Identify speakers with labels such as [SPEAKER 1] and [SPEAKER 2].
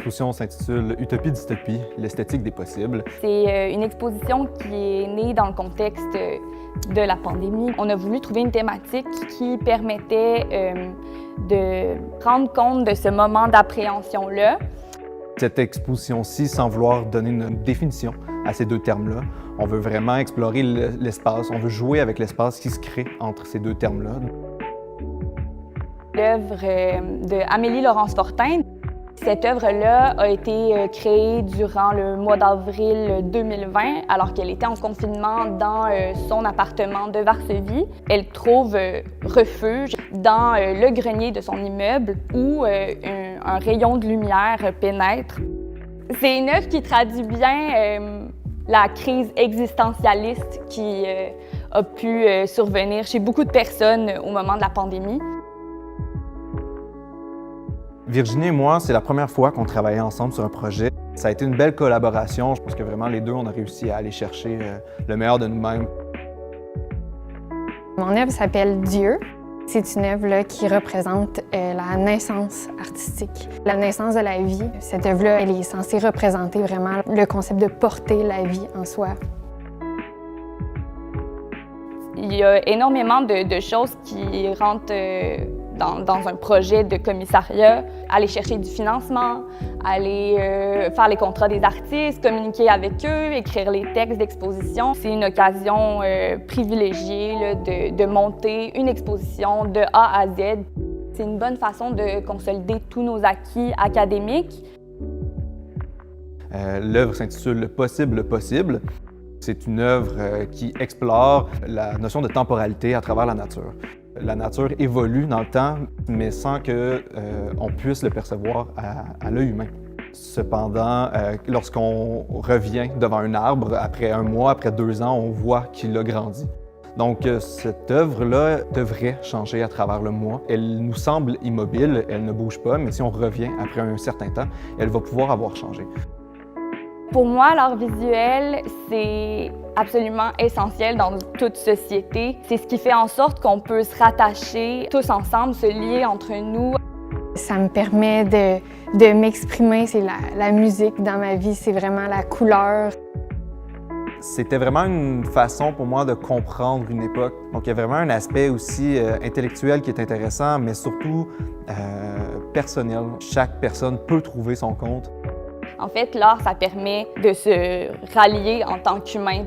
[SPEAKER 1] L'exposition s'intitule « Utopie-dystopie, l'esthétique des possibles ».
[SPEAKER 2] C'est une exposition qui est née dans le contexte de la pandémie. On a voulu trouver une thématique qui permettait de rendre compte de ce moment d'appréhension-là.
[SPEAKER 1] Cette exposition-ci, sans vouloir donner une définition à ces deux termes-là, on veut vraiment explorer l'espace, on veut jouer avec l'espace qui se crée entre ces deux termes-là.
[SPEAKER 2] L'œuvre de Amélie Laurence Fortin. Cette œuvre-là a été créée durant le mois d'avril 2020, alors qu'elle était en confinement dans son appartement de Varsovie. Elle trouve refuge dans le grenier de son immeuble où un rayon de lumière pénètre. C'est une œuvre qui traduit bien la crise existentialiste qui a pu survenir chez beaucoup de personnes au moment de la pandémie.
[SPEAKER 1] Virginie et moi, c'est la première fois qu'on travaillait ensemble sur un projet. Ça a été une belle collaboration. Je pense que vraiment les deux, on a réussi à aller chercher le meilleur de nous-mêmes.
[SPEAKER 3] Mon œuvre s'appelle Dieu. C'est une œuvre là, qui représente la naissance artistique, la naissance de la vie. Cette œuvre-là, elle est censée représenter vraiment le concept de porter la vie en soi.
[SPEAKER 2] Il y a énormément de choses qui rentrent dans un projet de commissariat. Aller chercher du financement, aller faire les contrats des artistes, communiquer avec eux, écrire les textes d'exposition. C'est une occasion privilégiée là, de monter une exposition de A à Z. C'est une bonne façon de consolider tous nos acquis académiques.
[SPEAKER 1] L'œuvre s'intitule « Le possible, le possible ». C'est une œuvre qui explore la notion de temporalité à travers la nature. La nature évolue dans le temps, mais sans qu'on puisse le percevoir à l'œil humain. Cependant, lorsqu'on revient devant un arbre, après un mois, après 2 ans, on voit qu'il a grandi. Donc, cette œuvre-là devrait changer à travers le mois. Elle nous semble immobile, elle ne bouge pas, mais si on revient après un certain temps, elle va pouvoir avoir changé.
[SPEAKER 2] Pour moi, l'art visuel, c'est absolument essentiel dans toute société. C'est ce qui fait en sorte qu'on peut se rattacher tous ensemble, se lier entre nous.
[SPEAKER 3] Ça me permet de m'exprimer, c'est la musique dans ma vie, c'est vraiment la couleur.
[SPEAKER 1] C'était vraiment une façon pour moi de comprendre une époque. Donc il y a vraiment un aspect aussi intellectuel qui est intéressant, mais surtout personnel. Chaque personne peut trouver son compte.
[SPEAKER 2] En fait, l'art, ça permet de se rallier en tant qu'humain.